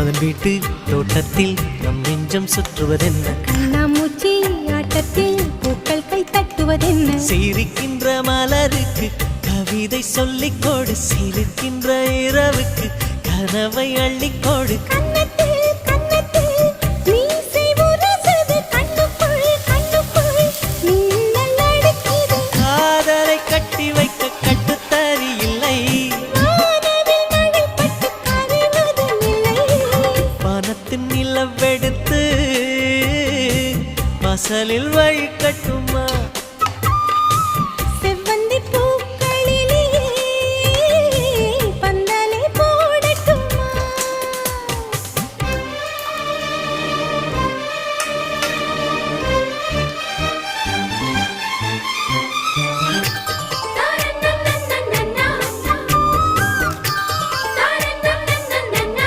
அதன் வீட்டு தோட்டத்தில் நம் நெஞ்சம் சுற்றுவதென்ன கண்ணாமூச்சி ஆட்டத்தில் பூக்கள் கை தட்டுவதென்ன சிரிக்கின்ற மலருக்கு கவிதை சொல்லிக்கோடு சிரிக்கின்ற இரவுக்கு கனவை அள்ளிக்கோடு காதலை கட்டி வைக்க கட்டுத்தறி இல்லை பணத்தின் நிலவெடுத்து வாசலில் வழி